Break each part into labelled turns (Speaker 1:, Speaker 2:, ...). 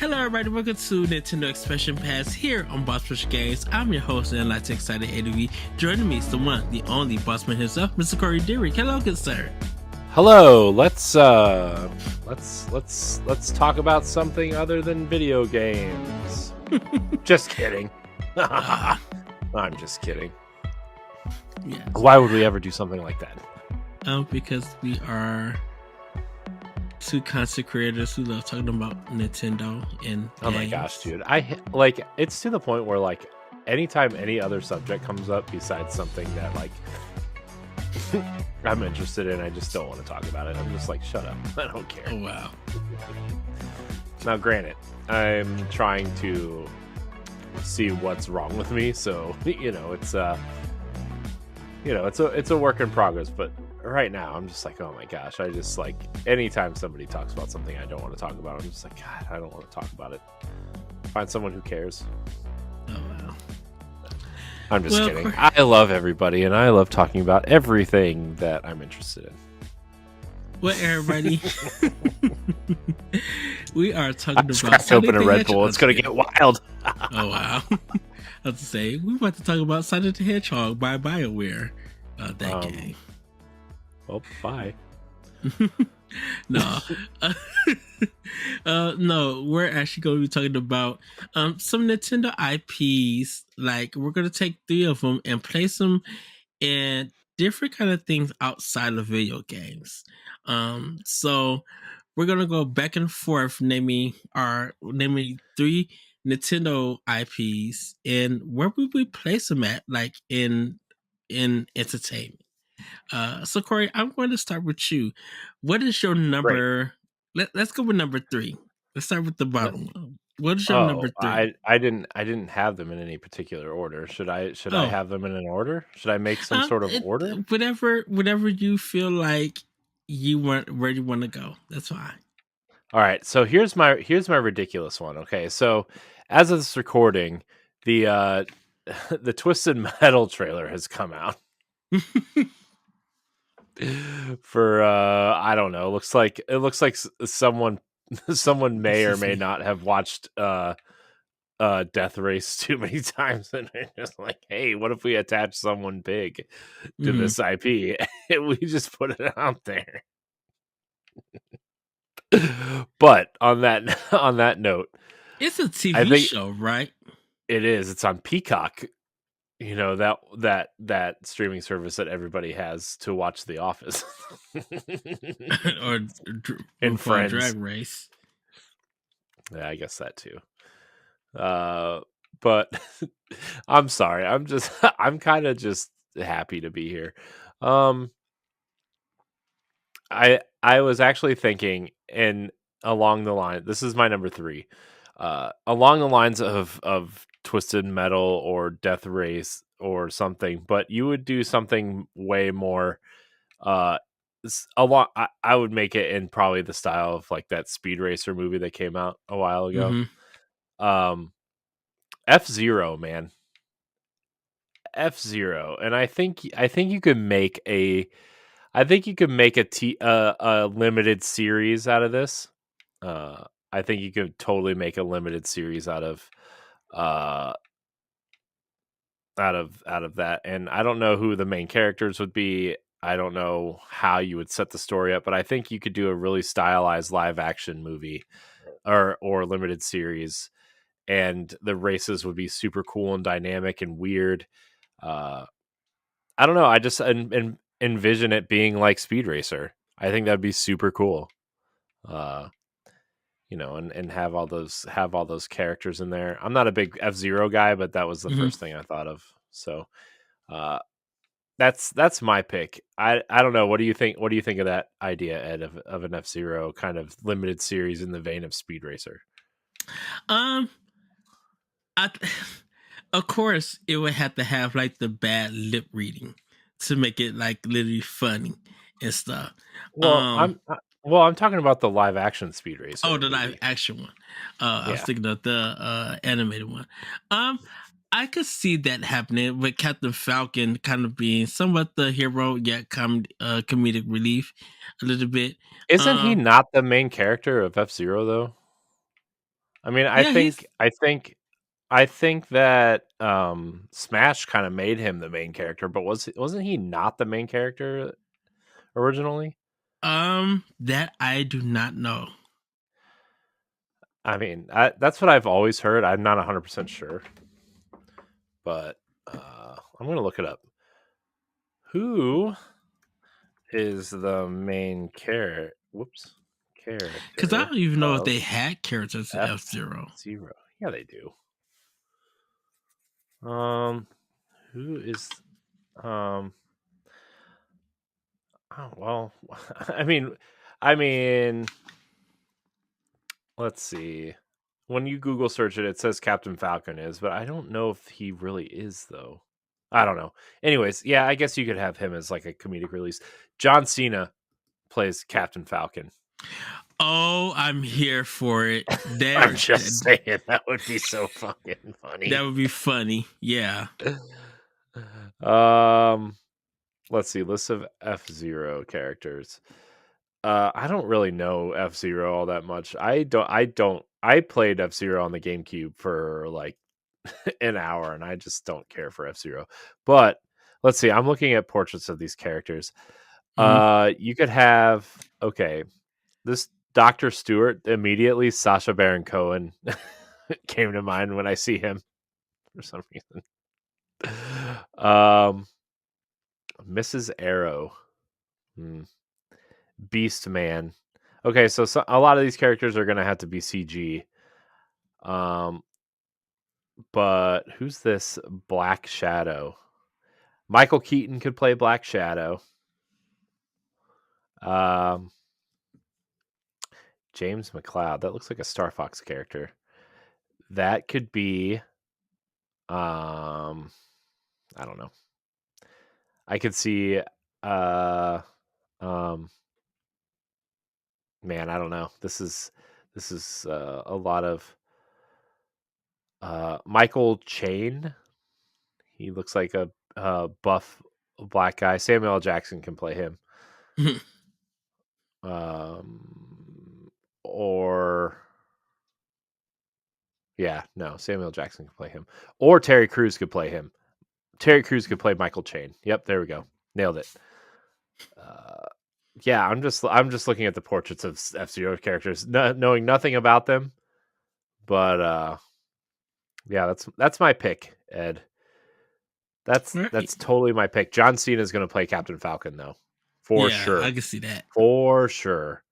Speaker 1: Hello, everybody. Welcome to Nintendo Expansion Pass here on Boss Push Games. I'm your host and Light Excited ADV. Joining me is the one, the only bossman himself, Mr. Corey Dirrig. Hello, good sir.
Speaker 2: Hello. Let's talk about something other than video games. Just kidding. I'm just kidding.
Speaker 1: Yes.
Speaker 2: Why would we ever do something like that?
Speaker 1: Because we are two content creators who love talking about Nintendo and
Speaker 2: oh
Speaker 1: games.
Speaker 2: My gosh, dude! It's to the point where anytime any other subject comes up besides something that I'm interested in, I just don't want to talk about it. I'm just like, shut up! I don't care.
Speaker 1: Oh wow!
Speaker 2: Now, granted, I'm trying to see what's wrong with me, so it's a work in progress, but right now I'm just like, oh my gosh, I just anytime somebody talks about something I don't want to talk about, I'm just like, God, I don't want to talk about it. Find someone who cares.
Speaker 1: Oh wow.
Speaker 2: I'm just kidding. I love everybody and I love talking about everything that I'm interested in.
Speaker 1: Well, everybody, we are talking about
Speaker 2: cracked open a Red Bull. It's gonna get wild.
Speaker 1: Oh wow. I was to say, we're about to talk about Sonic the Hedgehog by BioWare. That game.
Speaker 2: Well, bye.
Speaker 1: No. No, we're actually going to be talking about some Nintendo IPs. We're going to take 3 of them and place them in different kind of things outside of video games. So we're going to go back and forth naming 3 Nintendo IPs and where would we place them at, in entertainment. So Corey, I'm going to start with you. What is your number? Let's go with number 3. Let's start with the bottom one. What is your number 3?
Speaker 2: I didn't have them in any particular order. Should I have them in an order? Should I make some sort of order?
Speaker 1: Whatever you feel like you want, where you want to go. That's fine.
Speaker 2: All right. So here's my ridiculous one. Okay. So as of this recording, the the Twisted Metal trailer has come out. For I don't know. It looks like someone may or may not have watched Death Race too many times, and they're just like, hey, what if we attach someone big to this IP and we just put it out there? But on that note,
Speaker 1: it's a TV show, right?
Speaker 2: It is. It's on Peacock. That streaming service that everybody has to watch The Office
Speaker 1: or
Speaker 2: and Friends.
Speaker 1: Drag Race.
Speaker 2: Yeah, I guess that too. But I'm sorry. I'm kind of just happy to be here. I was actually thinking, and along the line, this is my number 3. Along the lines of Twisted Metal or Death Race or something, but you would do something way more I would make it in probably the style of that Speed Racer movie that came out a while ago. F-Zero, man. F-Zero. And I think you could make a limited series out of this. I think you could totally make a limited series out of that. And I don't know who the main characters would be. I don't know how you would set the story up, but I think you could do a really stylized live action movie or limited series, and the races would be super cool and dynamic and weird. I don't know. I just envision it being like Speed Racer. I think that'd be super cool. And have all those characters in there. I'm not a big F-Zero guy, but that was the first thing I thought of. So, that's my pick. I don't know. What do you think? What do you think of that idea, Ed, of an F-Zero kind of limited series in the vein of Speed Racer?
Speaker 1: Of course, it would have to have the bad lip reading to make it literally funny and stuff.
Speaker 2: Well, I'm talking about the live action Speed Racer.
Speaker 1: Oh, the live action one. I was thinking of the animated one. I could see that happening with Captain Falcon kind of being somewhat the hero, yet comedic relief a little bit.
Speaker 2: Isn't he not the main character of F-Zero though? I mean,
Speaker 1: Yeah, he's
Speaker 2: I think that Smash kind of made him the main character, but wasn't he not the main character originally?
Speaker 1: that I do not know.
Speaker 2: I mean, that's what I've always heard. I'm not 100% sure, but I'm gonna look it up. Who is the main character? Whoops,
Speaker 1: Because I
Speaker 2: character
Speaker 1: don't even know if
Speaker 2: of
Speaker 1: they had characters in
Speaker 2: F
Speaker 1: F-Zero.
Speaker 2: Zero? Yeah, they do. Um, who is um? Oh well, I mean, let's see. When you Google search it, it says Captain Falcon is, but I don't know if he really is though. I don't know. Anyways, yeah, I guess you could have him as like a comedic release. John Cena plays Captain Falcon.
Speaker 1: Oh, I'm here for it.
Speaker 2: I'm
Speaker 1: There,
Speaker 2: just saying that would be so fucking
Speaker 1: that
Speaker 2: funny.
Speaker 1: would be funny. Yeah.
Speaker 2: um, let's see. List of F-Zero characters. I don't really know F-Zero all that much. I played F-Zero on the GameCube for like an hour and I just don't care for F-Zero. But let's see. I'm looking at portraits of these characters.
Speaker 1: Mhm.
Speaker 2: You could have okay, this Dr. Stewart immediately Sacha Baron Cohen came to mind when I see him for some reason. Um Mrs. Arrow. Hmm. Beast Man. Okay, so a lot of these characters are gonna have to be CG. Um, but who's this Black Shadow? Michael Keaton could play Black Shadow. Um, James McLeod. That looks like a Star Fox character. That could be. I don't know. I could see. Uh, um, man, I don't know. This is a lot of Michael Chain. He looks like a buff black guy. Samuel L. Jackson can play him. Or yeah, no, Samuel Jackson could play him, or Terry Crews could play him. Terry Crews could play Michael Chain. Yep, there we go, nailed it. Uh, yeah, I'm just looking at the portraits of F-Zero characters, knowing nothing about them, but yeah, that's my pick, Ed.
Speaker 1: Right.
Speaker 2: That's totally my pick. John Cena is going to play Captain Falcon though, for
Speaker 1: Yeah, I
Speaker 2: sure,
Speaker 1: can see that.
Speaker 2: for sure.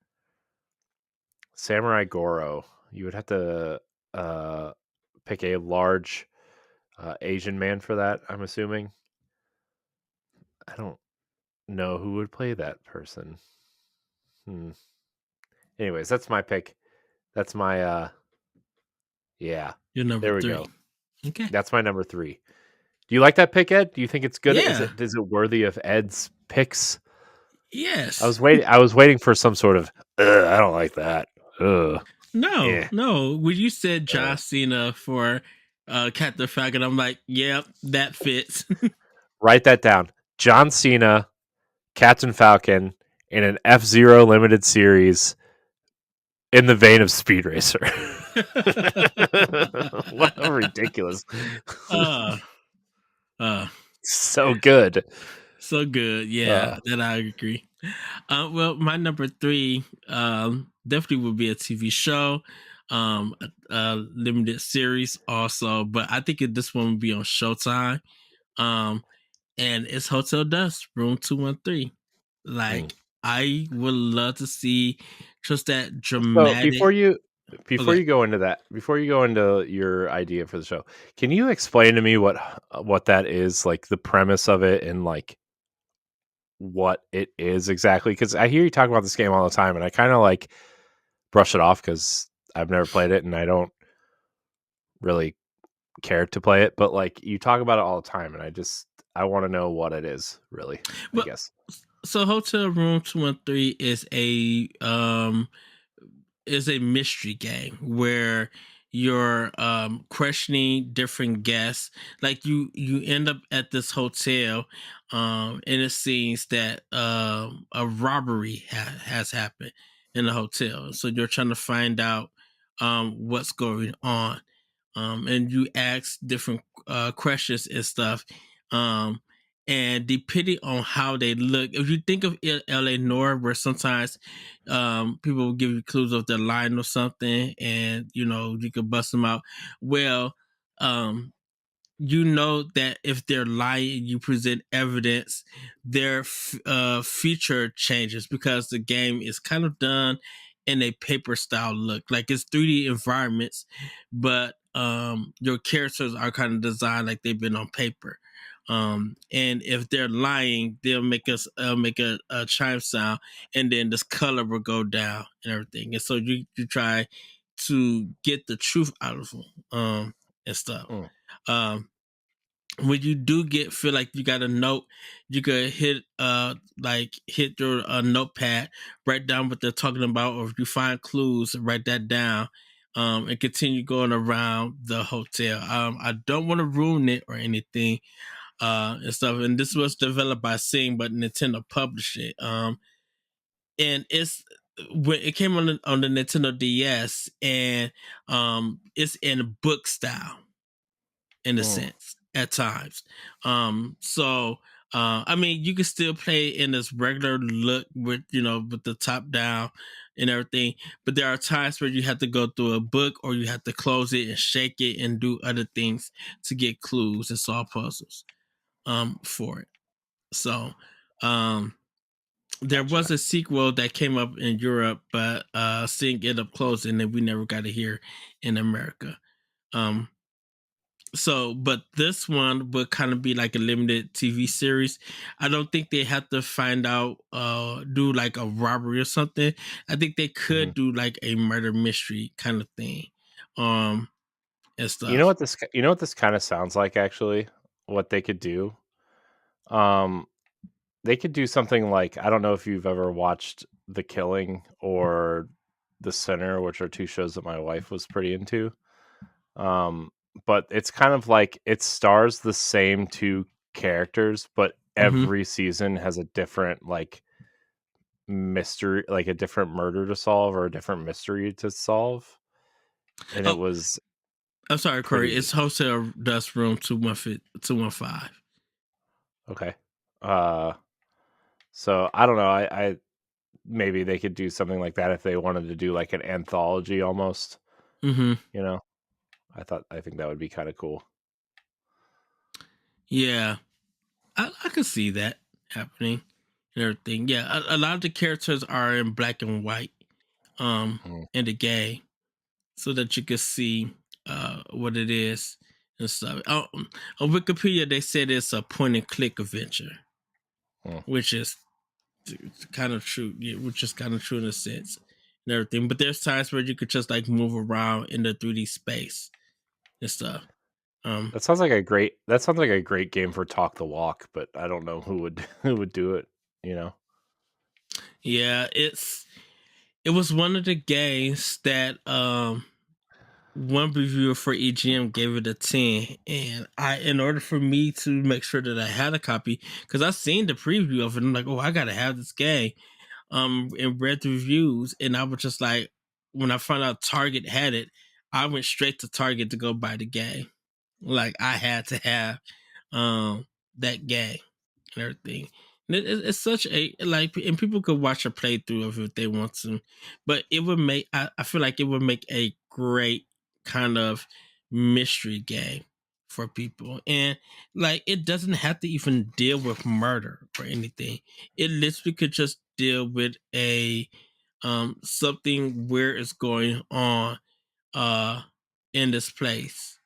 Speaker 2: Samurai Goro. You would have to uh, pick a large Asian man for that. I'm assuming. I don't know who would play that person. Hmm. Anyways, that's my pick. That's my yeah.
Speaker 1: You're number
Speaker 2: There we
Speaker 1: 3.
Speaker 2: go.
Speaker 1: Okay.
Speaker 2: That's my number 3. Do you like that pick, Ed? Do you think it's good?
Speaker 1: Yeah.
Speaker 2: Is it worthy of Ed's picks?
Speaker 1: Yes.
Speaker 2: I was waiting for some sort of. I don't like that. Ugh.
Speaker 1: No,
Speaker 2: Yeah.
Speaker 1: no. When you said
Speaker 2: Uh,
Speaker 1: John Cena for Captain Falcon, I'm like, yep, that fits.
Speaker 2: write that down. John Cena, Captain Falcon, in an F-Zero limited series in the vein of Speed Racer. What a ridiculous.
Speaker 1: uh, uh,
Speaker 2: So good.
Speaker 1: so good. Yeah,
Speaker 2: Uh,
Speaker 1: that I agree. Well, my number 3 definitely would be a TV show, a limited series also, but I think this one would be on Showtime. Um, and it's Hotel Dust, Room 213.
Speaker 2: hmm.
Speaker 1: Like, I would love to see just that
Speaker 2: So
Speaker 1: dramatic.
Speaker 2: before
Speaker 1: Okay.
Speaker 2: you go into that, before you go into your idea for the show, can you explain to me what that is, like the premise of it and like what it is exactly? Because I hear you talk about this game all the time, and I kind of like brush it off because I've never played it and I don't really care to play it. But like you talk about it all the time, and I want to know what it is really. I
Speaker 1: Well,
Speaker 2: guess.
Speaker 1: so Hotel Room 213 is a mystery game where you're questioning different guests. Like you end up at this hotel, and it seems that a robbery has happened in the hotel. So you're trying to find out what's going on. And you ask different questions and stuff. Um, and depending on how they look, if you think of LA Noir, where sometimes people will give you clues of their line or something, and you can bust them out. Well, um, you know that if they're lying, you present evidence, their feature changes because the game is kind of done in a paper style look. Like it's 3D environments, but your characters are kind of designed like they've been on paper. And if they're lying, they'll make a chime sound, and then this color will go down and everything. And so you try to get the truth out of them, and stuff.
Speaker 2: Mm.
Speaker 1: Um, when you do feel like you got a note, you could hit your notepad, write down what they're talking about, or if you find clues, write that down, and continue going around the hotel. I don't want to ruin it or anything, and stuff. And this was developed by Sing, but Nintendo published it. And it's when it came on the Nintendo DS, and it's in book style in a
Speaker 2: Mm.
Speaker 1: sense at times. So I mean, you can still play in this regular look with with the top down and everything, but there are times where you have to go through a book, or you have to close it and shake it and do other things to get clues and solve puzzles for it. So there was
Speaker 2: Gotcha.
Speaker 1: a sequel that came up in Europe, but seeing it up close, and then we never got to hear in America. Um, but this one would kind of be like a limited TV series. I don't think they have to find out, do like a robbery or something. I think they
Speaker 2: Hmm.
Speaker 1: could do like a murder mystery kind of thing, um, and
Speaker 2: You know
Speaker 1: stuff.
Speaker 2: what this you know what this kind of sounds like actually? What they could do? Um they could do something like, I don't know if you've ever watched The Killing or The Sinner, which are two shows that my wife was pretty into. Um but it's kind of like it stars the same two characters, but
Speaker 1: Hmm.
Speaker 2: every season has a different like mystery, like a different murder to solve or a different mystery to solve. And it
Speaker 1: Oh,
Speaker 2: was
Speaker 1: I'm sorry, Corey.
Speaker 2: pretty
Speaker 1: It's Hotel Dust Room 215.
Speaker 2: okay. Uh so I don't know. I maybe they could do something like that if they wanted to do like an anthology almost,
Speaker 1: Mm-hmm.
Speaker 2: you know? I think that would be kind of cool.
Speaker 1: Yeah, I could see that happening and everything. Yeah, a lot of the characters are in black and white,
Speaker 2: Mm,
Speaker 1: in the game, so that you can see what it is and stuff. On Wikipedia, they said it's a point and click adventure,
Speaker 2: mm.
Speaker 1: which is kind of true. Yeah, which is kind of true in a sense and everything. But there's times where you could just like move around in the 3D space and stuff. Um,
Speaker 2: That sounds like a great game for Talk the Walk, but I don't know who would who would do it, you know?
Speaker 1: yeah, it was one of the games that one reviewer for EGM gave it a 10, and in order for me to make sure that I had a copy, because I seen the preview of it, I'm like, oh, I gotta have this game, and read the reviews, and I was just like, when I found out Target had it, I went straight to Target to go buy the game. Like I had to have that game and everything. And it's such a like, and people could watch a playthrough of it if they want to, but it would make I feel like it would make a great kind of mystery game for people, and like it doesn't have to even deal with murder or anything. It literally could just deal with a something where it's going on uh in this place,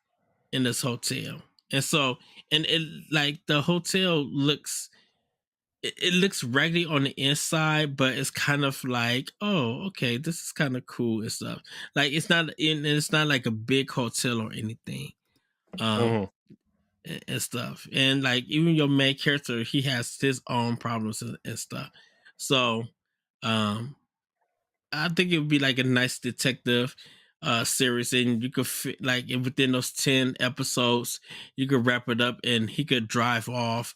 Speaker 1: in this hotel. And so, and it like the hotel looks, it looks raggedy on the inside, but it's kind of like, oh, okay, this is kind of cool and stuff. Like it's not like a big hotel or anything. Um
Speaker 2: Mhm.
Speaker 1: and stuff. And like even your main character, he has his own problems and stuff. So um I think it would be like a nice detective series, and you could fit like within those 10 episodes, you could wrap it up, and he could drive off.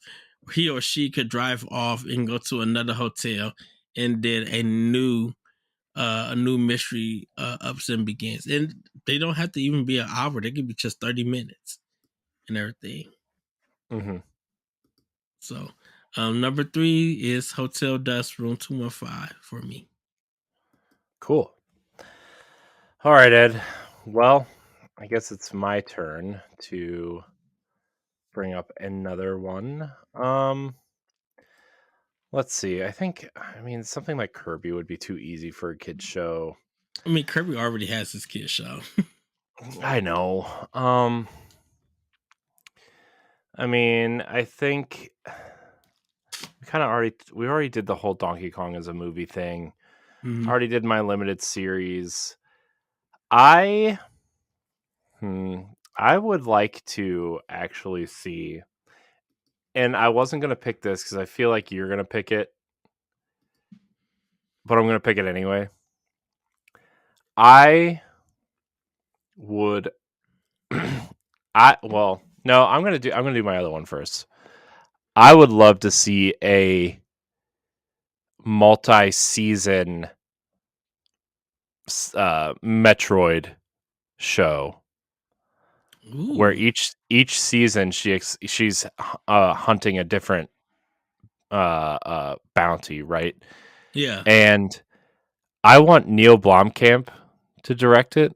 Speaker 1: He or she could drive off and go to another hotel, and then a new a new mystery ups and begins, and they don't have to even be an hour. They could be just 30 minutes and everything.
Speaker 2: Mm-hmm.
Speaker 1: So, number 3 is Hotel Dust Room 215 for me.
Speaker 2: Cool. All right, Ed. Well, I guess it's my turn to bring up another one. Let's see. I mean, something like Kirby would be too easy for a kid's show.
Speaker 1: I mean, Kirby already has his kid show.
Speaker 2: I know. I mean, I think we already did the whole Donkey Kong as a movie thing.
Speaker 1: Mhm.
Speaker 2: Already did my limited series. I would like to actually see, and I wasn't going to pick this because I feel like you're going to pick it, but I'm going to pick it anyway. I would no, I'm going to do my other one first. I would love to see a multi-season Metroid show where
Speaker 1: Ooh.
Speaker 2: each season she's hunting a different bounty, right?
Speaker 1: Yeah.
Speaker 2: And I want Neil Blomkamp to direct it.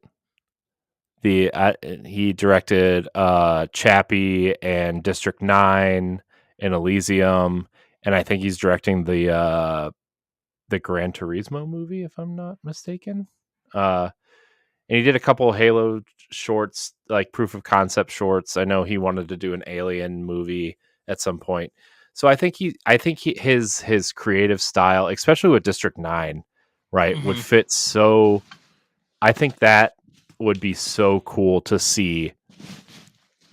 Speaker 2: He directed Chappie and District 9 and Elysium, and I think he's directing the Gran Turismo movie, if I'm not mistaken. And he did a couple of Halo shorts, like proof of concept shorts. I know he wanted to do an Alien movie at some point. So I think his creative style, especially with District 9, right, would
Speaker 1: Mhm.
Speaker 2: fit so. I think that would be so cool to see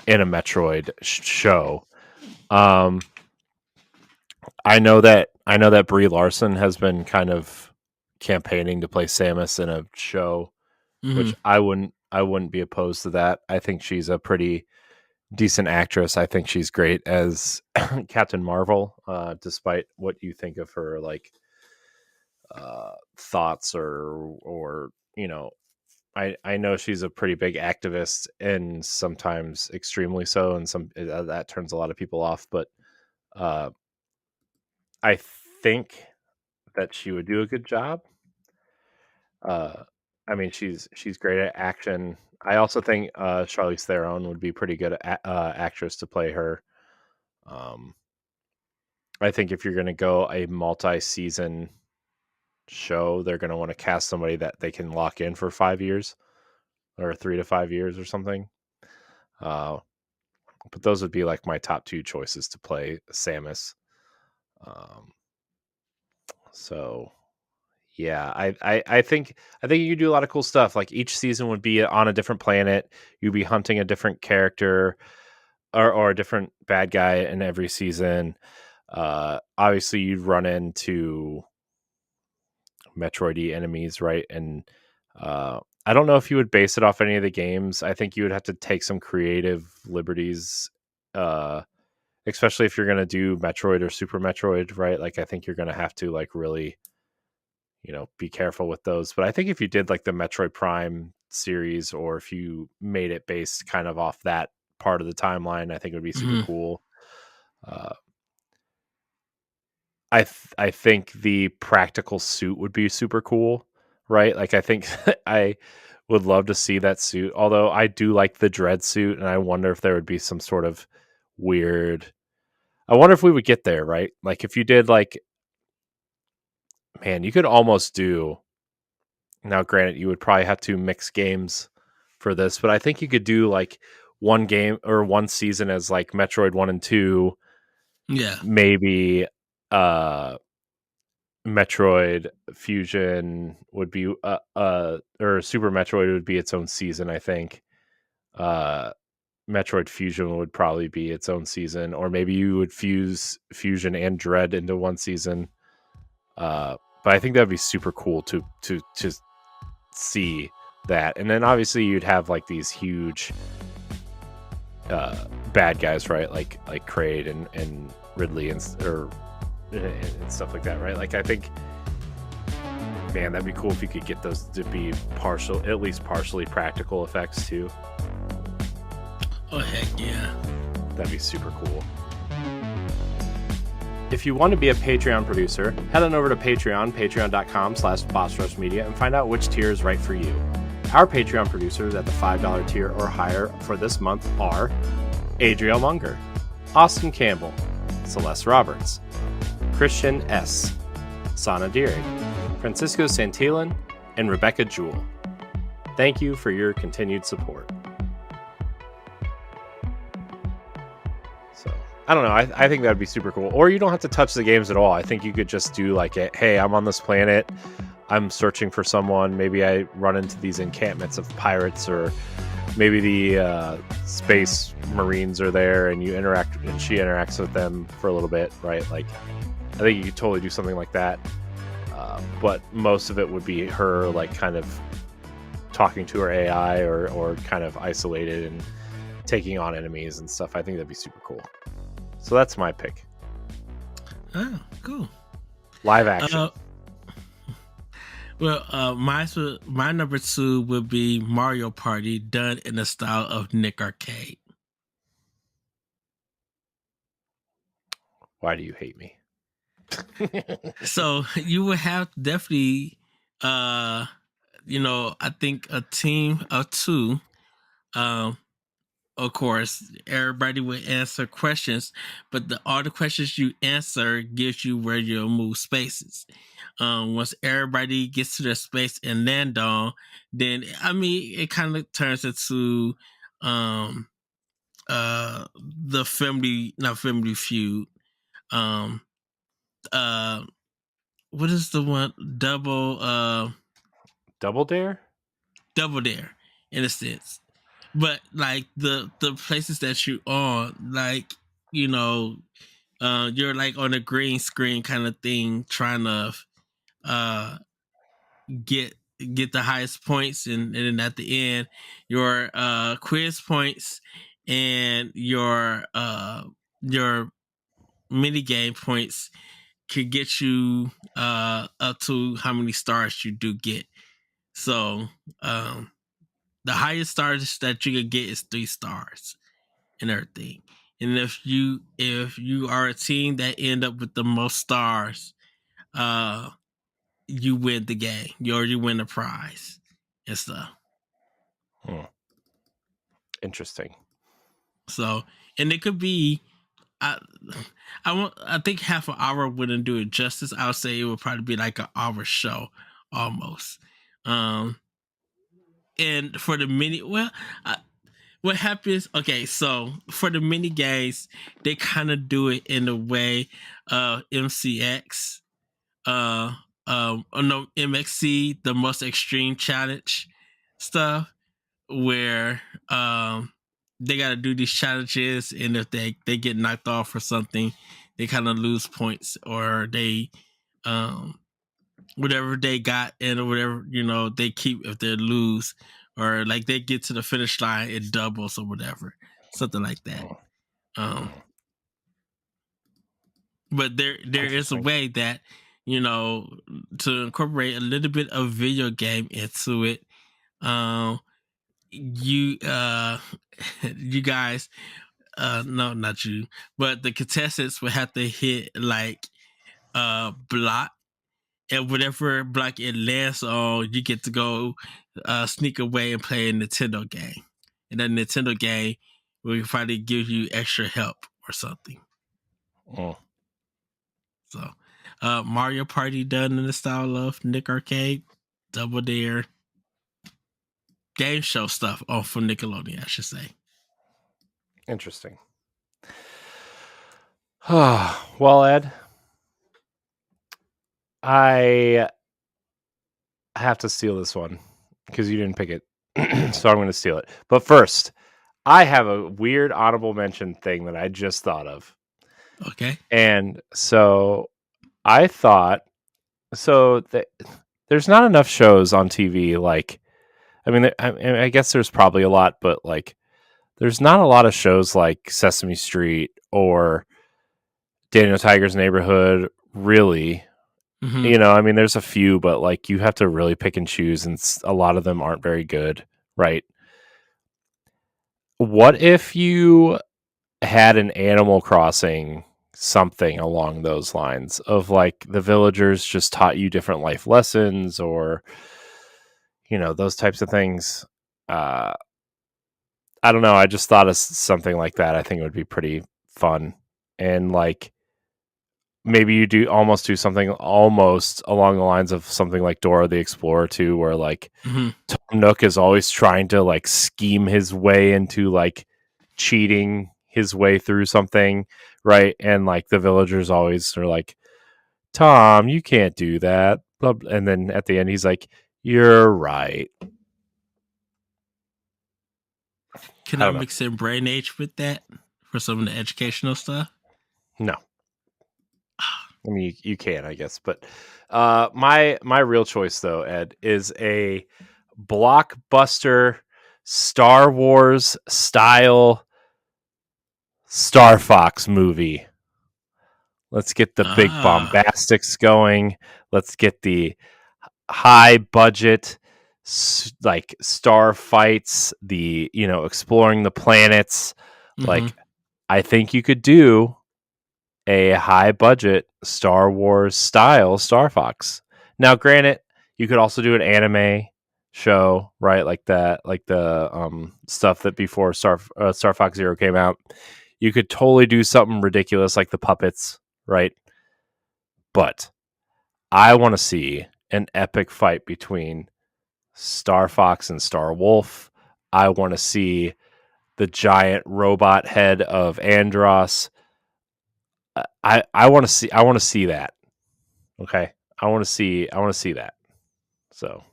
Speaker 2: in a Metroid show. I know that Brie Larson has been kind of campaigning to play Samus in a show, which
Speaker 1: Mhm.
Speaker 2: I wouldn't be opposed to that. I think she's a pretty decent actress. I think she's great as Captain Marvel, despite what you think of her like thoughts or I know she's a pretty big activist and sometimes extremely so, and that turns a lot of people off. But uh, I think that she would do a good job. Uh, I mean, she's great at action. I also think Charlize Theron would be pretty good actress to play her. Um, I think if you're going to go a multi-season show, they're going to want to cast somebody that they can lock in for 5 years or 3 to 5 years or something. But those would be like my top two choices to play Samus. Um, so yeah, I think you could do a lot of cool stuff. Like each season would be on a different planet. You'd be hunting a different character or a different bad guy in every season. Obviously, you'd run into Metroid enemies, right? And I don't know if you would base it off any of the games. I think you would have to take some creative liberties, especially if you're going to do Metroid or Super Metroid, right? Like, I think you're going to have to like really, be careful with those. But I think if you did like the Metroid Prime series, or if you made it based kind of off that part of the timeline, I think it would be super
Speaker 1: Mhm.
Speaker 2: cool. Uh, I think the practical suit would be super cool, right? Like I think I would love to see that suit. Although I do like the dread suit, and I wonder if there would be some sort of weird. I wonder if we would get there, right? Like if you did like, man, you could almost do. Now, granted, you would probably have to mix games for this, but I think you could do like one game or one season as like Metroid 1 and 2,
Speaker 1: Yeah.
Speaker 2: maybe Metroid Fusion would be or Super Metroid would be its own season, I think. Uh Metroid Fusion would probably be its own season, or maybe you would fuse Fusion and Dread into one season. But I think that'd be super cool to see that. And then obviously you'd have like these huge bad guys, right? Like Kraid and Ridley and stuff like that, right? Like I think Man, that'd be cool if you could get those to be at least partially practical effects too.
Speaker 1: Oh, heck yeah.
Speaker 2: That'd be super cool. If you want to be a Patreon producer, head on over to Patreon, patreon.com/BossRushMedia, and find out which tier is right for you. Our Patreon producers at the $5 tier or higher for this month are Adriel Munger, Austin Campbell, Celeste Roberts, Christian S., Sana Dirrig, Francisco Santillan, and Rebecca Jewell. Thank you for your continued support. So, I don't know. I think that would be super cool. Or you don't have to touch the games at all. I think you could just do like, hey, I'm on this planet. I'm searching for someone. Maybe I run into these encampments of pirates, or maybe the space marines are there, and you interact, and she interacts with them for a little bit, right? Like, I think you could totally do something like that. But most of it would be her, like, kind of talking to her AI, or kind of isolated and taking on enemies and stuff. I think that'd be super cool. So that's my pick.
Speaker 1: Oh, cool.
Speaker 2: Live action.
Speaker 1: My number 2 would be Mario Party, done in the style of Nick Arcade.
Speaker 2: Why do you hate me?
Speaker 1: So you would have definitely, I think a team of 2. Of course, everybody would answer questions, but all the questions you answer gives you where you'll move spaces. Once everybody gets to their space and land on, then it kind of turns into the Family Feud. What is the one? Double
Speaker 2: Dare?
Speaker 1: Double Dare, in a sense. But like the places that you on, like, you're like on a green screen kind of thing, trying to get the highest points, and then at the end, your quiz points and your mini game points could get you up to how many stars you do get. So the highest stars that you could get is 3 stars and everything. And if you are a team that end up with the most stars, you win the game. You win the prize and stuff.
Speaker 2: Interesting.
Speaker 1: So, and it could be, I think half an hour wouldn't do it justice. I would say it would probably be like an hour show almost. And for the what happens? Okay, so for the mini games, they kind of do it in the way of MCX, MXC, the most extreme challenge stuff, where they got to do these challenges, and if they get knocked off or something, they kind of lose points, or they whatever they got and whatever they keep if they lose, or like they get to the finish line, it doubles or whatever, something like that. But there is a way that to incorporate a little bit of video game into it. You guys, no, not you, but the contestants would have to hit like block, and whatever block it lands on, you get to go sneak away and play a Nintendo game. And that Nintendo game will probably give you extra help or something. So, Mario Party, done in the style of Nick Arcade, Double Dare, game show stuff from Nickelodeon, I should say.
Speaker 2: Interesting. Well, Ed, I have to steal this one because you didn't pick it, so I'm going to steal it. But first, I have a weird honorable mention thing that I just thought of.
Speaker 1: Okay.
Speaker 2: And so I thought, there's not enough shows on TV. Like, I guess there's probably a lot, but like, there's not a lot of shows like Sesame Street or Daniel Tiger's Neighborhood, really,
Speaker 1: Mm-hmm.
Speaker 2: You know, I mean, there's a few, but like you have to really pick and choose, and a lot of them aren't very good, right? What if you had an Animal Crossing something along those lines of like the villagers just taught you different life lessons or those types of things. uh I don't know, I just thought of something like that. I think it would be pretty fun. And like maybe you do something almost along the lines of something like Dora the Explorer too, where like
Speaker 1: Mm-hmm.
Speaker 2: Tom Nook is always trying to like scheme his way into like cheating his way through something, right? And like the villagers always are like, Tom, you can't do that. And then at the end, he's like, you're right.
Speaker 1: Can
Speaker 2: I
Speaker 1: I
Speaker 2: don't know.
Speaker 1: mix in Brain Age with that for some of the educational stuff?
Speaker 2: No, I mean you can, I guess, but my real choice though, Ed, is a blockbuster Star Wars style Star Fox movie. Let's get the big
Speaker 1: Ah.
Speaker 2: bombastics going. Let's get the high budget like star fights, the exploring the planets.
Speaker 1: Mm-hmm.
Speaker 2: Like I think you could do a high budget Star Wars style Star Fox. Now, granted, you could also do an anime show, right? Like that, like the stuff that before Star Fox Zero came out. You could totally do something ridiculous like the puppets, right? But I want to see an epic fight between Star Fox and Star Wolf. I want to see the giant robot head of Andros. I want to see that. Okay, I want to see that. So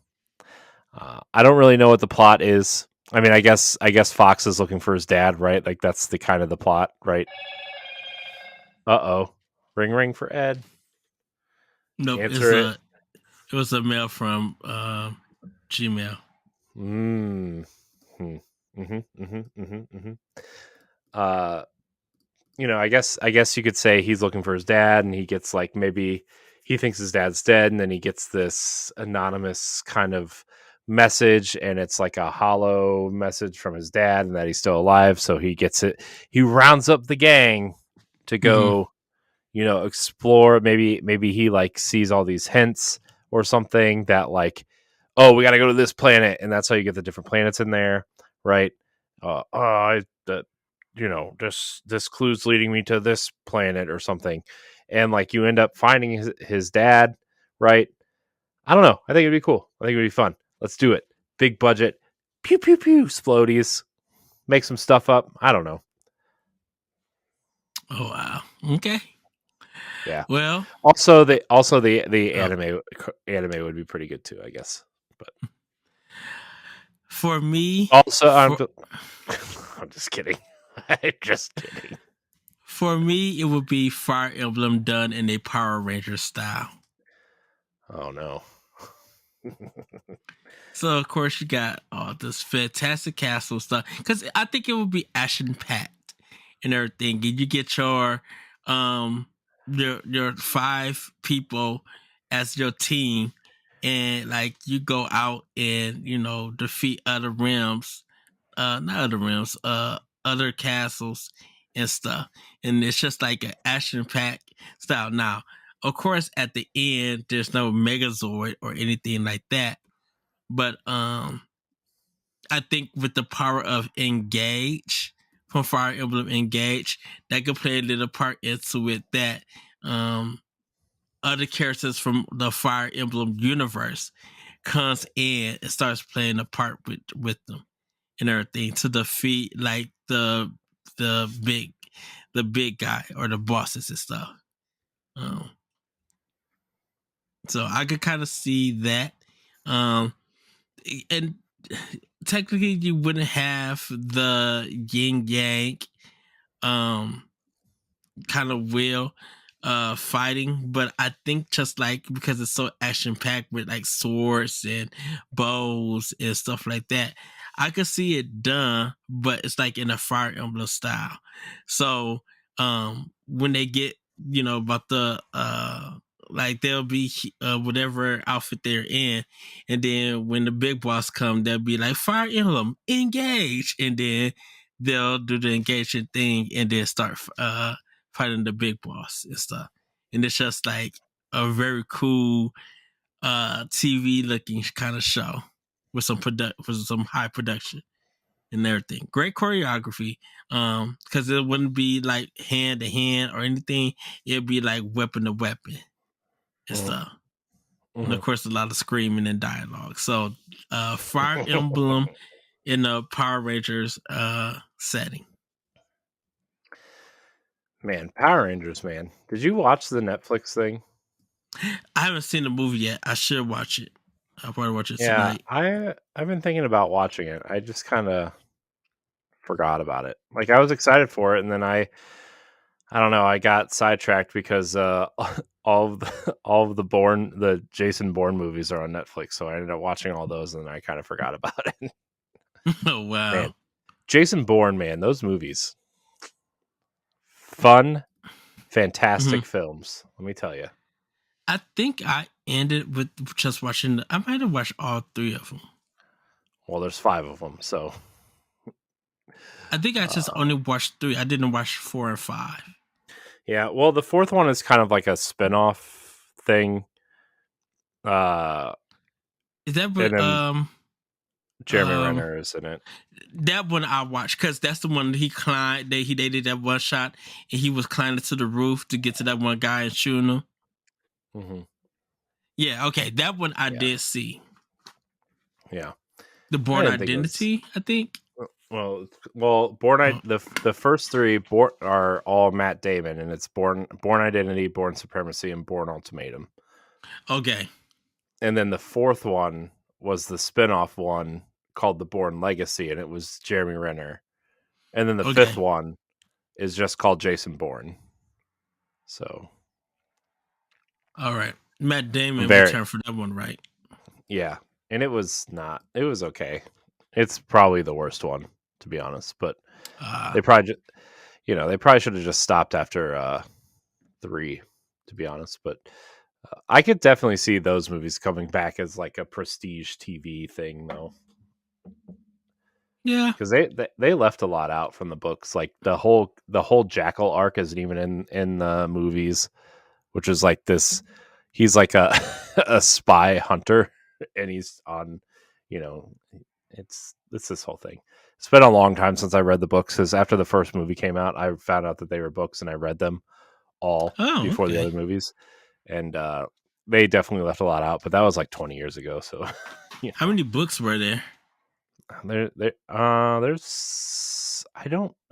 Speaker 2: I don't really know what the plot is. I mean, I guess Fox is looking for his dad, right? Like that's the kind of the plot, right? Ring ring for Ed.
Speaker 1: Nope.
Speaker 2: Answer it.
Speaker 1: It was a mail from Gmail.
Speaker 2: Mm. Hmm. Mm-hmm. Mm-hmm. Mm-hmm. Mm-hmm. Uh, I guess you could say he's looking for his dad, and he gets like maybe he thinks his dad's dead, and then he gets this anonymous kind of message, and it's like a hollow message from his dad, and that he's still alive. So he gets it. He rounds up the gang to
Speaker 1: Mm-hmm.
Speaker 2: go, explore. Maybe he like sees all these hints or something that like, oh, we got to go to this planet, and that's how you get the different planets in there, right? That this clue's leading me to this planet or something, and like you end up finding his dad, right? I don't know. I think it'd be cool. I think it'd be fun. Let's do it. Big budget. Pew pew pew. Explodies. Make some stuff up. I don't know.
Speaker 1: Oh wow. Okay.
Speaker 2: Yeah.
Speaker 1: Well.
Speaker 2: Also the
Speaker 1: Oh,
Speaker 2: anime would be pretty good too, I guess. But
Speaker 1: for me,
Speaker 2: also,
Speaker 1: for
Speaker 2: I'm just kidding. I'm just kidding.
Speaker 1: for me, it would be Fire Emblem done in a Power Ranger style.
Speaker 2: Oh no.
Speaker 1: So of course you got all this fantastic castle stuff because I think it would be action packed and everything. And you get um your 5 people as your team, and like you go out and defeat other realms, not other realms, other castles and stuff. And it's just like an action packed style. Now, of course, at the end, there's no Megazord or anything like that, but I think with the power of Engage from Fire Emblem Engage, that could play a little part into it that um other characters from the Fire Emblem universe comes in and starts playing a part with them and everything to defeat like the big the big guy or the bosses and stuff. Um, so I could kind of see that. Um, and technically you wouldn't have the yin yang um kind of will fighting, but I think just like because it's so action packed with like swords and bows and stuff like that, I could see it done, but it's like in a Fire Emblem style. So when they get about the like they'll be whatever outfit they're in, and then when the big boss come, they'll be like Fire Emblem engage, and then they'll do the engagement thing and then start fighting the big boss and stuff. And it's just like a very cool TV looking kind of show with some high production and everything. Great choreography. Because it wouldn't be like hand to hand or anything. It'd be like weapon to weapon and
Speaker 2: Mhm.
Speaker 1: stuff. And of
Speaker 2: Mhm.
Speaker 1: course, a lot of screaming and dialogue. So, Fire Emblem in the Power Rangers setting.
Speaker 2: Man, Power Rangers, man. Did you watch the Netflix thing?
Speaker 1: I haven't seen the movie yet. I should watch it. I'll probably watch it
Speaker 2: Yeah,
Speaker 1: tonight.
Speaker 2: I've been thinking about watching it. I just kind of forgot about it. Like I was excited for it, and then I don't know. I got sidetracked because all of the Jason Bourne movies are on Netflix, so I ended up watching all those, and then I kind of forgot about it.
Speaker 1: Oh,
Speaker 2: Man,
Speaker 1: wow.
Speaker 2: Jason Bourne, man, those movies, fun,
Speaker 1: Mhm.
Speaker 2: fantastic films. Let me tell you.
Speaker 1: I think I ended with just watching. I might have watched all three of them.
Speaker 2: Well, there's 5 of them, so
Speaker 1: I think I just
Speaker 2: uh,
Speaker 1: only watched three. I didn't watch 4 and 5.
Speaker 2: yeah. Well, the fourth one is kind of like a spin-off thing, uh,
Speaker 1: Is that
Speaker 2: and
Speaker 1: what
Speaker 2: then Jeremy
Speaker 1: um
Speaker 2: Renner is in it.
Speaker 1: that one I watched because that's the one that he climbed. They did that one shot and he was climbing to the roof to get to that one guy and shooting him.
Speaker 2: Hmm.
Speaker 1: Yeah, okay, that one I
Speaker 2: Yeah,
Speaker 1: did see.
Speaker 2: yeah.
Speaker 1: The
Speaker 2: I
Speaker 1: Born
Speaker 2: didn't think it was
Speaker 1: Identity, I think.
Speaker 2: Born. The first three are all Matt Damon, and it's Born Identity, Born Supremacy, and Born Ultimatum.
Speaker 1: Okay,
Speaker 2: And then the fourth one was the spin-off one called The Born Legacy, and it was Jeremy Renner. And then the fifth
Speaker 1: okay,
Speaker 2: one is just called Jason Bourne. So
Speaker 1: all right. Matt
Speaker 2: I'm
Speaker 1: Damon
Speaker 2: very
Speaker 1: returned for that one, right?
Speaker 2: yeah, and it was okay. It's probably the worst one to be honest, but
Speaker 1: Uh
Speaker 2: they probably they probably should have just stopped after 3 to be honest, but I could definitely see those movies coming back as like a prestige TV thing though.
Speaker 1: yeah.
Speaker 2: Because they left a lot out from the books, like the whole Jackal arc isn't even in the movies, which is like this. He's like a a spy hunter, and he's on, you know, it's this whole thing. It's been a long time since I read the books because after the first movie came out, I found out that they were books, and I read them all
Speaker 1: Oh,
Speaker 2: before the
Speaker 1: okay.
Speaker 2: other movies, and they definitely left a lot out. But that was like 20 years ago, so you
Speaker 1: How
Speaker 2: know.
Speaker 1: many books were there?
Speaker 2: There's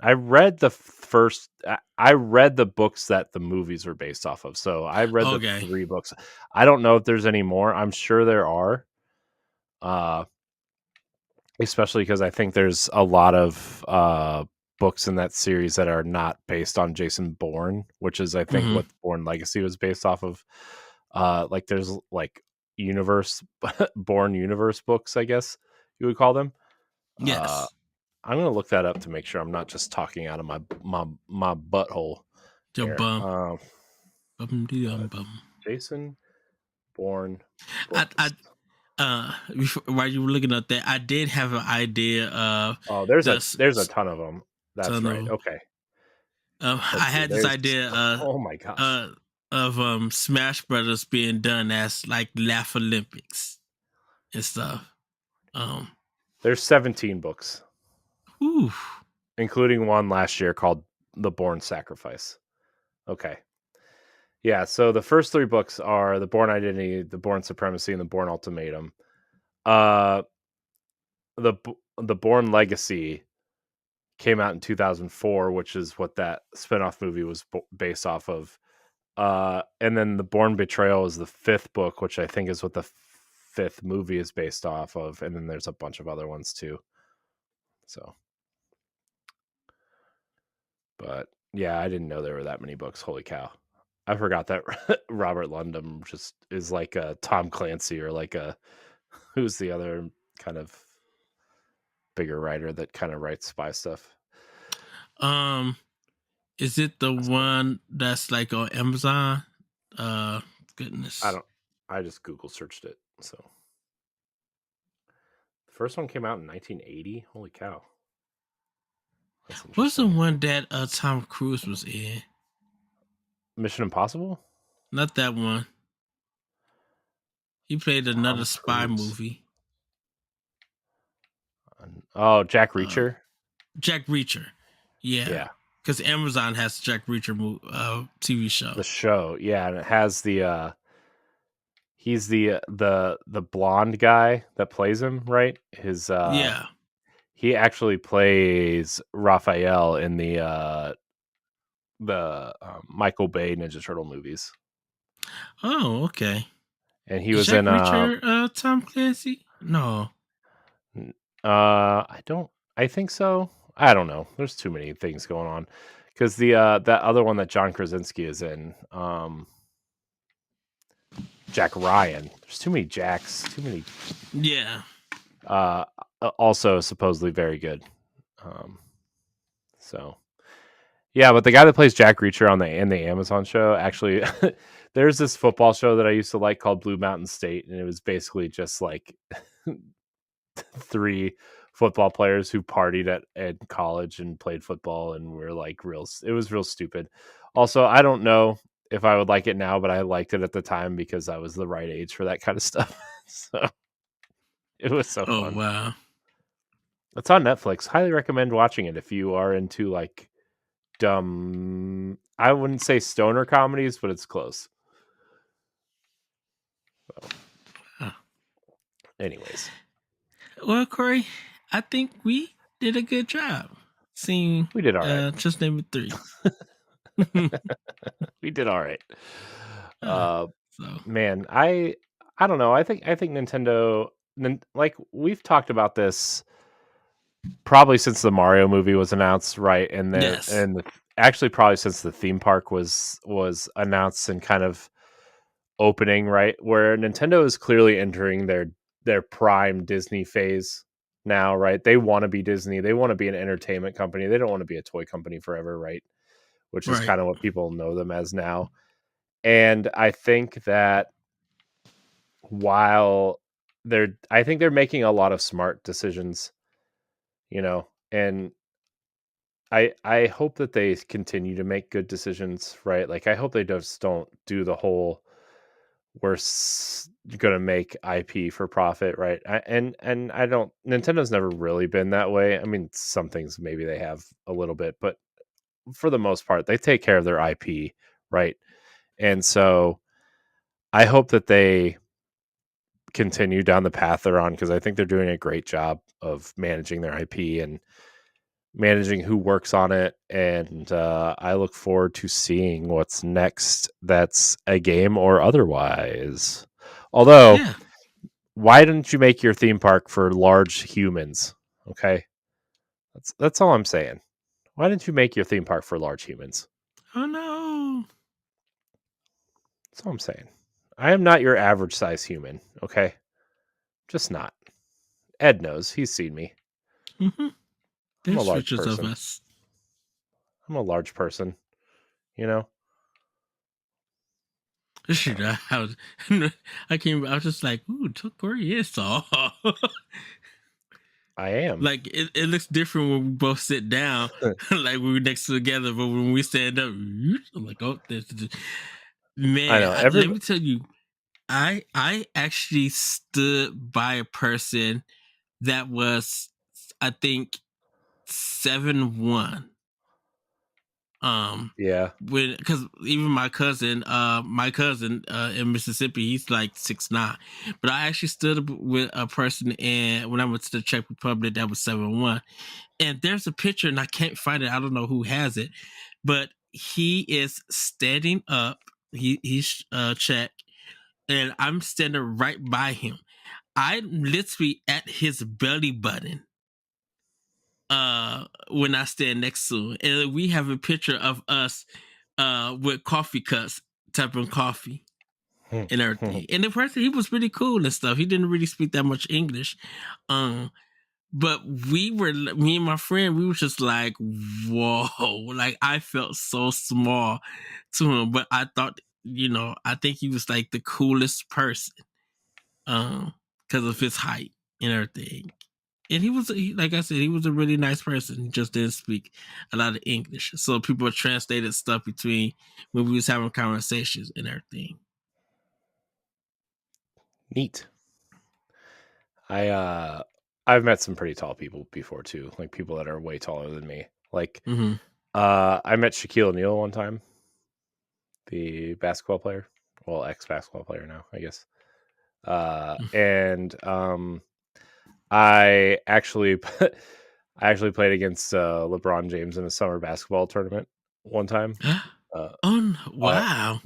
Speaker 2: I read the first I read the books that the movies were based off of. So I read the
Speaker 1: Okay.
Speaker 2: 3 books. I don't know if there's any more. I'm sure there are. Uh Especially because I think there's a lot of books in that series that are not based on Jason Bourne, which is I think
Speaker 1: Hmm.
Speaker 2: what Bourne Legacy was based off of. Like there's like universe Bourne universe books, I guess you would call them. Uh
Speaker 1: Yes.
Speaker 2: I'm gonna look that up to make sure I'm not just talking out of my butthole
Speaker 1: The
Speaker 2: here.
Speaker 1: bum. Bum dee
Speaker 2: Uh,
Speaker 1: bum.
Speaker 2: Jason Bourne
Speaker 1: I
Speaker 2: books.
Speaker 1: while you were looking up that, I did have an idea of
Speaker 2: Oh,
Speaker 1: this
Speaker 2: there's a ton of them. That's
Speaker 1: ton
Speaker 2: right.
Speaker 1: of.
Speaker 2: Okay,
Speaker 1: I
Speaker 2: let's see.
Speaker 1: had this
Speaker 2: There's
Speaker 1: idea
Speaker 2: oh my gosh.
Speaker 1: uh of Smash Brothers being done as like Laugh Olympics and stuff. Um,
Speaker 2: There's 17 books,
Speaker 1: Ooh,
Speaker 2: including one last year called The Bourne Sacrifice. Okay. Yeah, so the first 3 books are The Bourne Identity, The Bourne Supremacy, and The Bourne Ultimatum. Uh the Bourne Legacy came out in 2004, which is what that spinoff movie was based off of. And then The Bourne Betrayal is the 5th book, which I think is what the 5th movie is based off of. And then there's a bunch of other ones too. So, but yeah, I didn't know there were that many books. Holy cow. I forgot that Robert Lundum just is like a Tom Clancy or like a, who's the other kind of bigger writer that kind of writes spy stuff.
Speaker 1: um, is it the one that's like on Amazon? Uh, Goodness.
Speaker 2: I just Google searched it. So the first one came out in 1980. Holy cow. That's
Speaker 1: What's the
Speaker 2: interesting.
Speaker 1: one that Tom Cruise was in?
Speaker 2: Mission Impossible?
Speaker 1: Not that one. He played another
Speaker 2: Tom
Speaker 1: spy
Speaker 2: Cruise.
Speaker 1: movie.
Speaker 2: Oh, Jack
Speaker 1: Uh,
Speaker 2: Reacher?
Speaker 1: Jack Reacher. Yeah,
Speaker 2: Yeah.
Speaker 1: because Amazon has Jack Reacher TV show.
Speaker 2: The show. Yeah, and it has the he's the blonde guy that plays him, right? His
Speaker 1: Yeah.
Speaker 2: he actually plays Raphael in the Michael Bay Ninja Turtle movies.
Speaker 1: Oh, okay.
Speaker 2: And he
Speaker 1: Is
Speaker 2: was
Speaker 1: Jack
Speaker 2: in
Speaker 1: Reacher Tom Clancy? No.
Speaker 2: I don't I think so. I don't know. There's too many things going on. Because the that other one that John Krasinski is in, Jack Ryan. There's too many Jacks, too many
Speaker 1: Yeah.
Speaker 2: uh also supposedly very good. Um so yeah, but the guy that plays Jack Reacher on the Amazon show actually there's this football show that I used to like called Blue Mountain State, and it was basically just like three football players who partied at college and played football and were like it was real stupid. Also, I don't know if I would like it now, but I liked it at the time because I was the right age for that kind of stuff. So it was so
Speaker 1: Oh
Speaker 2: fun.
Speaker 1: wow.
Speaker 2: It's on Netflix. Highly recommend watching it if you are into like dumb, I wouldn't say stoner comedies, but it's close. So,
Speaker 1: Huh.
Speaker 2: anyways,
Speaker 1: Well, Corey, I think we did a good job seeing
Speaker 2: we did all right.
Speaker 1: just number 3.
Speaker 2: We did all right.
Speaker 1: uh,
Speaker 2: Uh,
Speaker 1: so
Speaker 2: man, I don't know. I think Nintendo, like we've talked about this probably since the Mario movie was announced, right?
Speaker 1: yes.
Speaker 2: Actually probably since the theme park was announced and kind of opening, right? Where Nintendo is clearly entering their prime Disney phase now, right? They want to be Disney. They want to be an entertainment company. They don't want to be a toy company forever, right? Which is
Speaker 1: Right.
Speaker 2: kind of what people know them as now. And I think that while I think they're making a lot of smart decisions, and I hope that they continue to make good decisions, right? Like I hope they just don't do the whole gonna make IP for profit, right? And I don't Nintendo's never really been that way. I mean, some things maybe they have a little bit, but for the most part, they take care of their IP, right? And so I hope that they continue down the path they're on because I think they're doing a great job of managing their IP and managing who works on it. And I look forward to seeing what's next that's a game or otherwise. Although,
Speaker 1: Yeah.
Speaker 2: why didn't you make your theme park for large humans? Okay. That's all I'm saying. Why didn't you make your theme park for large humans?
Speaker 1: Oh no.
Speaker 2: That's all I'm saying. I am not your average size human, okay? Just not. Ed knows. He's seen me.
Speaker 1: Mm-hmm.
Speaker 2: I'm a
Speaker 1: There's
Speaker 2: large
Speaker 1: pictures of
Speaker 2: person.
Speaker 1: us.
Speaker 2: I'm a large person, you know?
Speaker 1: Shoot,
Speaker 2: So,
Speaker 1: I came. I was just like, "Ooh, Corey is tall."
Speaker 2: I am.
Speaker 1: Like it looks different when we both sit down, like we were next to together. But when we stand up, I'm like, "Oh,
Speaker 2: I
Speaker 1: man!"
Speaker 2: know.
Speaker 1: Let me tell you, I actually stood by a person that was, I think, 7'1".
Speaker 2: Yeah.
Speaker 1: When because even my cousin in Mississippi, he's like 6'9". But I actually stood with a person, and when I went to the Czech Republic, that was 7'1". And there's a picture, and I can't find it. I don't know who has it, but he is standing up. He's Czech, and I'm standing right by him. I'm literally at his belly button when I stand next to him. And we have a picture of us with coffee cups, tapping coffee and everything. And the person, he was really cool and stuff. He didn't really speak that much English. Um but me and my friend, we were just like, whoa. Like I felt so small to him. But I thought I think he was like the coolest person, because of his height and everything. And like I said, he was a really nice person. He just didn't speak a lot of English, so people translated stuff between when we was having conversations and everything.
Speaker 2: Neat. I've met some pretty tall people before too, like people that are way taller than me. Like, I met Shaquille O'Neal one time, the basketball player, well, ex-basketball player now, I guess. And I actually played against LeBron James in a summer basketball tournament one time.
Speaker 1: Wow.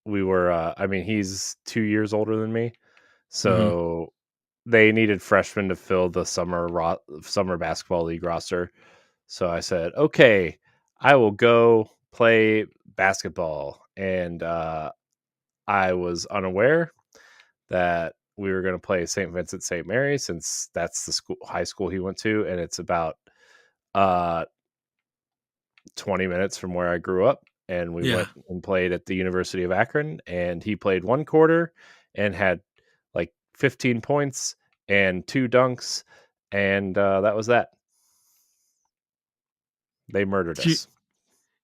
Speaker 2: We were I mean, he's 2 years older than me. So they needed freshmen to fill the summer basketball league roster. So I said, "Okay, I will go play basketball." And I was unaware that we were going to play St. Vincent St. Mary, since that's the high school he went to, and it's about 20 minutes from where I grew up. And we went and played at the University of Akron, and he played one quarter and had like 15 points and 2 dunks, and that was that. They murdered us.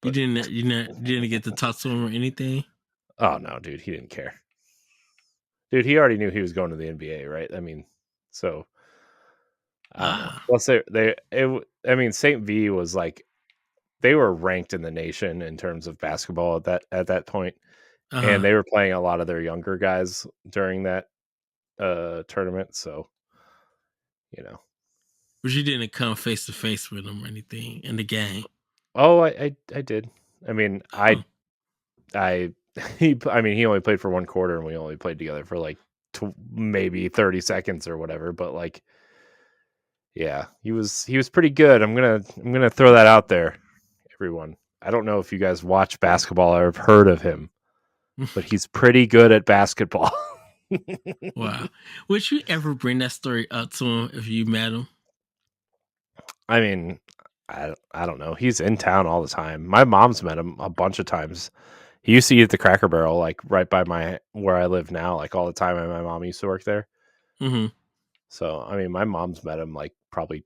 Speaker 1: You didn't get to talk to him or anything?
Speaker 2: Oh no, dude, he didn't care. Dude, he already knew he was going to the NBA, right? I mean, so I don't know. Plus, St. V was like, they were ranked in the nation in terms of basketball at that point, and they were playing a lot of their younger guys during that tournament. So,
Speaker 1: But you didn't come face to face with him or anything in the game.
Speaker 2: Oh, I did. I mean, he only played for one quarter, and we only played together for like maybe 30 seconds or whatever. But like, yeah, he was pretty good. I'm gonna throw that out there, everyone. I don't know if you guys watch basketball or have heard of him, but he's pretty good at basketball.
Speaker 1: Wow. Would you ever bring that story up to him if you met him?
Speaker 2: I mean, I don't know. He's in town all the time. My mom's met him a bunch of times. He used to eat at the Cracker Barrel, like right by where I live now, like all the time. And my mom used to work there. So, I mean, my mom's met him like probably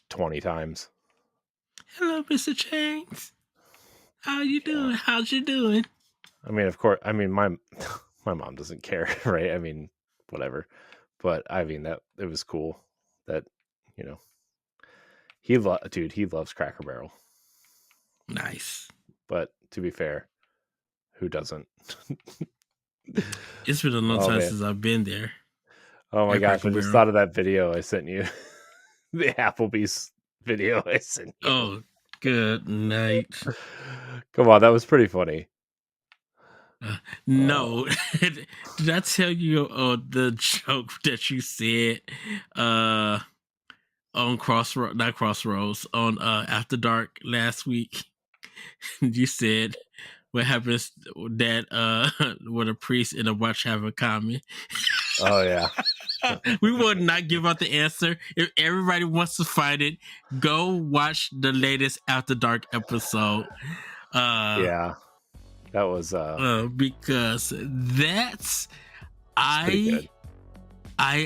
Speaker 2: 20 times.
Speaker 1: Hello, Mr. Chains. How you doing? How's you doing?
Speaker 2: I mean, of course. I mean, my mom doesn't care, right? I mean, whatever. But I mean, that it was cool that he loves Cracker Barrel.
Speaker 1: Nice.
Speaker 2: But to be fair, who doesn't?
Speaker 1: It's been a long time since I've been there.
Speaker 2: Oh my gosh, I just thought of that video I sent you. The Applebee's video I sent you.
Speaker 1: Oh, good night.
Speaker 2: Come on, that was pretty funny.
Speaker 1: No. Did I tell you the joke that you said on Crossroads, on After Dark last week? You said, what happens that when a priest and a watch have a common?
Speaker 2: Oh yeah.
Speaker 1: We will not give out the answer. If everybody wants to find it, go watch the latest After Dark episode.
Speaker 2: Yeah, that was
Speaker 1: because that's I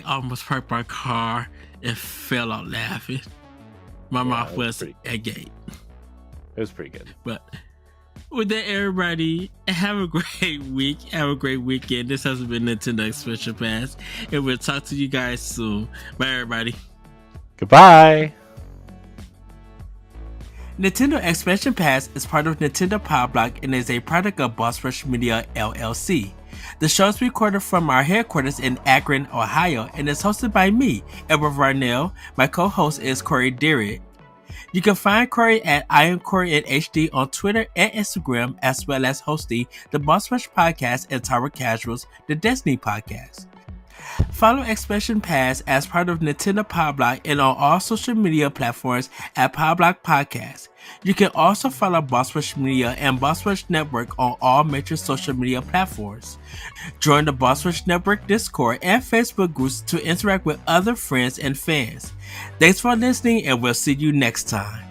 Speaker 1: almost parked my car and fell out laughing. My mouth was agape.
Speaker 2: It was pretty good.
Speaker 1: But with that, everybody, have a great week. Have a great weekend. This has been Nintendo Expansion Pass, and we'll talk to you guys soon. Bye, everybody.
Speaker 2: Goodbye.
Speaker 1: Nintendo Expansion Pass is part of Nintendo Power Block and is a product of Boss Rush Media LLC. The show is recorded from our headquarters in Akron, Ohio, and is hosted by me, Edward Varnell. My co-host is Corey Dirrig. You can find Corey at I am Corey in HD on Twitter and Instagram, as well as hosting the Boss Rush Podcast and Tower Casuals, the Destiny Podcast. Follow Expansion Pass as part of Nintendo Power Block and on all social media platforms at Power Block Podcast. You can also follow Boss Rush Media and Boss Rush Network on all major social media platforms. Join the Boss Rush Network Discord and Facebook groups to interact with other friends and fans. Thanks for listening, and we'll see you next time.